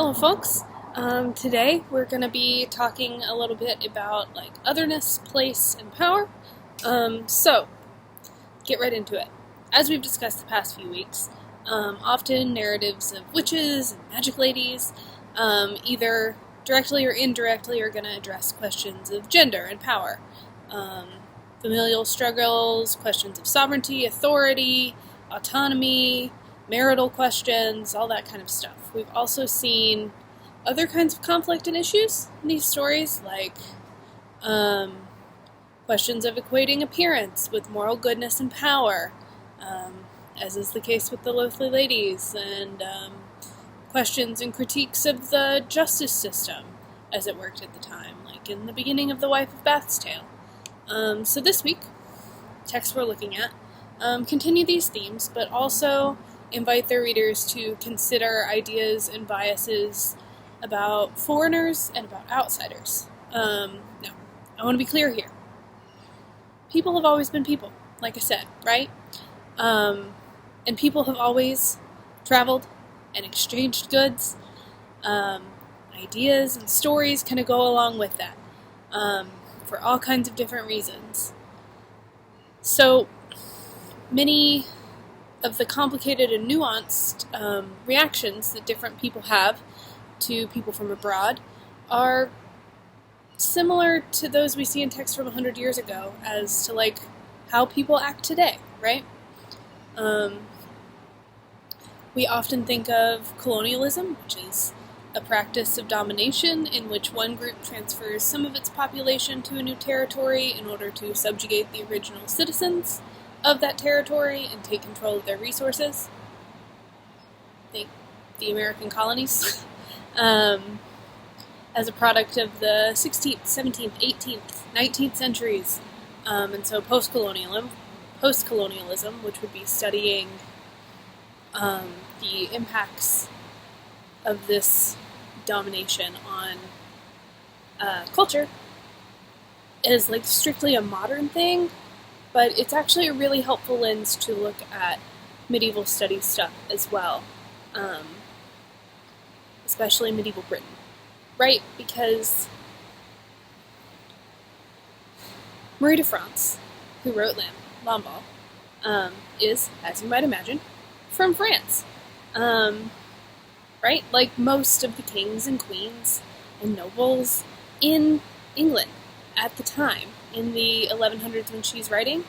Hello folks, today we're going to be talking a little bit about otherness, place, and power. So, get right into it. As we've discussed the past few weeks, often narratives of witches and magic ladies, either directly or indirectly, are going to address questions of gender and power. Familial struggles, questions of sovereignty, authority, autonomy, marital questions, all that kind of stuff. We've also seen other kinds of conflict and issues in these stories, like questions of equating appearance with moral goodness and power, as is the case with the Loathly Ladies, and questions and critiques of the justice system as it worked at the time, like in the beginning of The Wife of Bath's Tale. So this week, texts we're looking at continue these themes, but also invite their readers to consider ideas and biases about foreigners and about outsiders. Now, I want to be clear here. People have always been people, like I said, right? And people have always traveled and exchanged goods. Ideas and stories kind of go along with that, for all kinds of different reasons. So, many of the complicated and nuanced reactions that different people have to people from abroad are similar to those we see in texts from 100 years ago as to, how people act today, right? We often think of colonialism, which is a practice of domination in which one group transfers some of its population to a new territory in order to subjugate the original citizens of that territory and take control of their resources. Think the American colonies. As a product of the 16th, 17th, 18th, 19th centuries. And so post-colonialism, which would be studying the impacts of this domination on culture, is strictly a modern thing. But it's actually a really helpful lens to look at medieval studies stuff as well, especially medieval Britain, right? Because Marie de France, who wrote Landfall, is, as you might imagine, from France, right? Like most of the kings and queens and nobles in England at the time. In the 1100s when she's writing,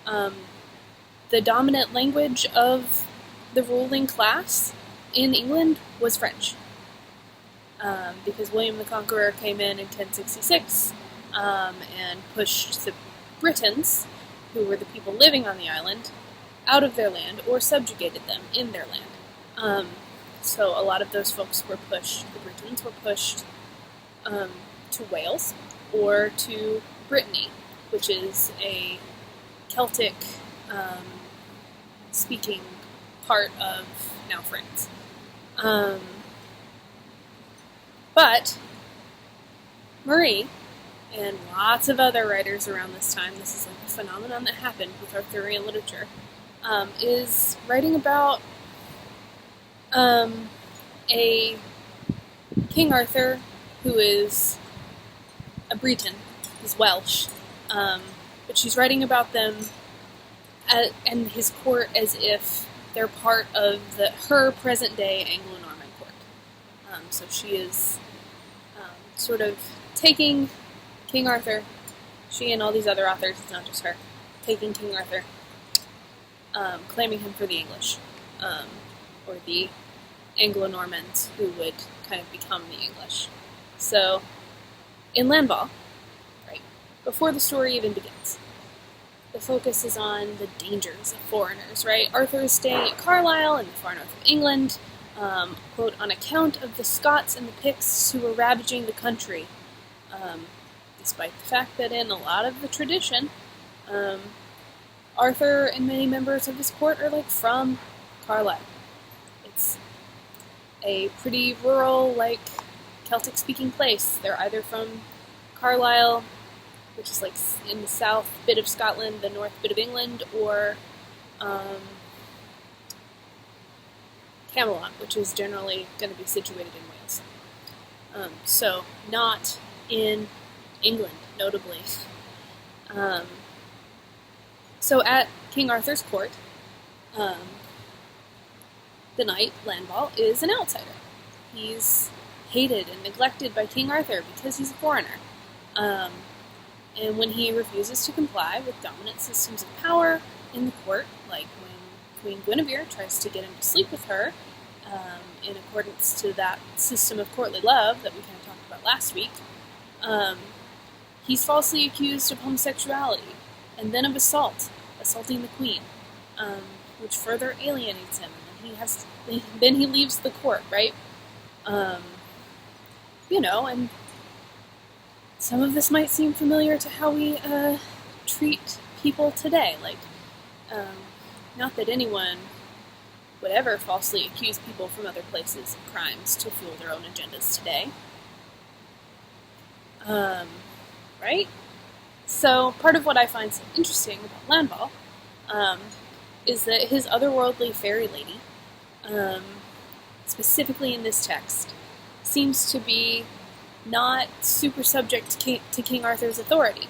the dominant language of the ruling class in England was French. Because William the Conqueror came in 1066 and pushed the Britons, who were the people living on the island, out of their land or subjugated them in their land. So a lot of those folks were pushed, the Britons were pushed to Wales or to Brittany, which is a Celtic speaking part of now France. But Marie and lots of other writers around this time, this is a phenomenon that happened with Arthurian literature, is writing about a King Arthur who is a Breton. He's Welsh, but she's writing about them and his court as if they're part of her present-day Anglo-Norman court. So she is sort of taking King Arthur, she and all these other authors, it's not just her, taking King Arthur, claiming him for the English, or the Anglo-Normans who would kind of become the English. So, in Landfall, before the story even begins, the focus is on the dangers of foreigners, right? Arthur is staying at Carlisle in the far north of England, quote, on account of the Scots and the Picts who were ravaging the country, despite the fact that in a lot of the tradition, Arthur and many members of his court are from Carlisle. It's a pretty rural, Celtic-speaking place. They're either from Carlisle, which is in the south bit of Scotland, the north bit of England, or Camelot, which is generally going to be situated in Wales. So not in England, notably. So at King Arthur's court, the knight, Landfall, is an outsider. He's hated and neglected by King Arthur because he's a foreigner. And when he refuses to comply with dominant systems of power in the court, like when Queen Guinevere tries to get him to sleep with her, in accordance to that system of courtly love that we kind of talked about last week, he's falsely accused of homosexuality, and then of assaulting the queen, which further alienates him. And then he leaves the court, right? And some of this might seem familiar to how we treat people today. Like, not that anyone would ever falsely accuse people from other places of crimes to fuel their own agendas today. Right? So part of what I find so interesting about Landfall is that his otherworldly fairy lady, specifically in this text, seems to be not super subject to King Arthur's authority.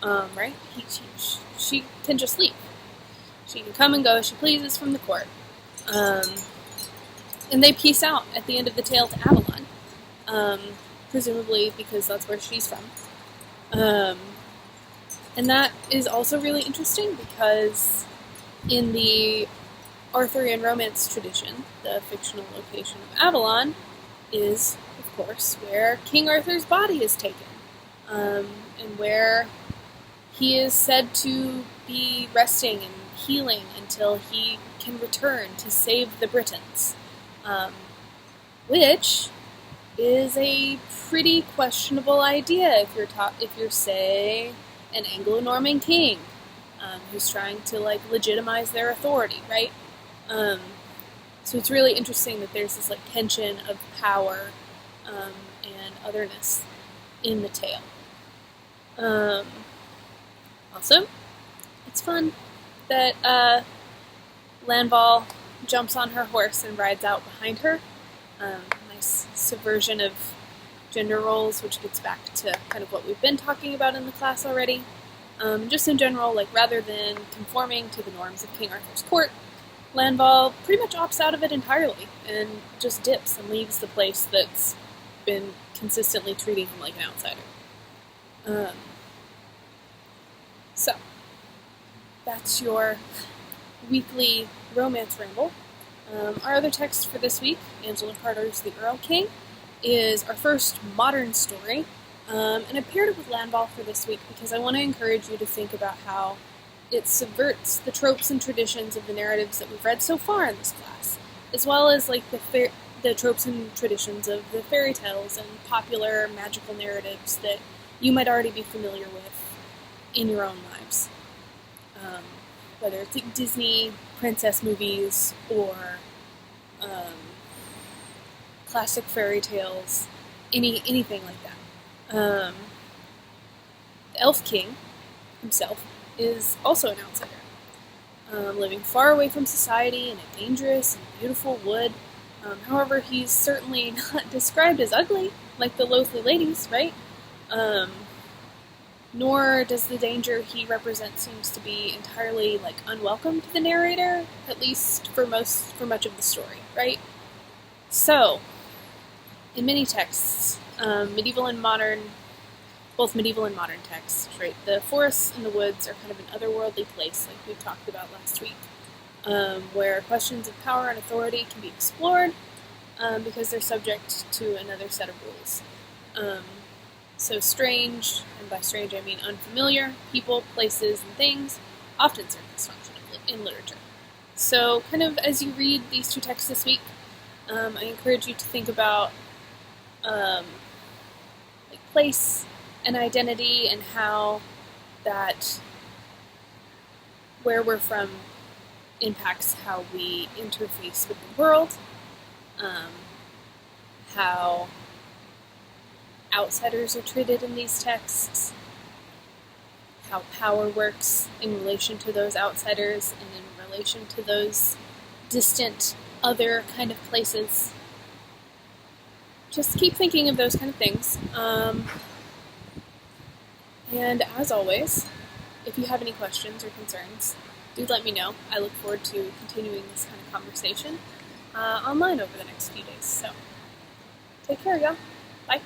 Right? She can just leave. She can come and go as she pleases from the court. And they peace out at the end of the tale to Avalon, presumably because that's where she's from. And that is also really interesting because in the Arthurian romance tradition, the fictional location of Avalon is, of course, where King Arthur's body is taken, and where he is said to be resting and healing until he can return to save the Britons, which is a pretty questionable idea if you're say an Anglo-Norman king who's trying to legitimize their authority, right? So it's really interesting that there's this tension of power and otherness in the tale. Also, it's fun that Landfall jumps on her horse and rides out behind her. Nice subversion of gender roles, which gets back to kind of what we've been talking about in the class already. Just in general, rather than conforming to the norms of King Arthur's court, Landfall pretty much opts out of it entirely and just dips and leaves the place that's been consistently treating him like an outsider. So, that's your weekly romance ramble. Our other text for this week, Angela Carter's The Earl King, is our first modern story, and I paired it with Landfall for this week because I want to encourage you to think about how it subverts the tropes and traditions of the narratives that we've read so far in this class, as well as the tropes and traditions of the fairy tales and popular magical narratives that you might already be familiar with in your own lives. Whether it's Disney princess movies or classic fairy tales, anything like that. The Elf King himself is also an outsider, living far away from society in a dangerous and beautiful wood. However, he's certainly not described as ugly, like the loathly ladies, right? Nor does the danger he represents seems to be entirely unwelcome to the narrator, at least for much of the story, right? So, in many texts, medieval and modern texts, right? The forests and the woods are kind of an otherworldly place, like we talked about last week, where questions of power and authority can be explored because they're subject to another set of rules. So strange, and by strange I mean unfamiliar, people, places, and things often serve this function in literature. So kind of as you read these two texts this week, I encourage you to think about place and identity and how that where we're from impacts how we interface with the world, how outsiders are treated in these texts, how power works in relation to those outsiders and in relation to those distant other kind of places. Just keep thinking of those kind of things. And as always, if you have any questions or concerns, do let me know. I look forward to continuing this kind of conversation online over the next few days. So, take care, y'all. Bye.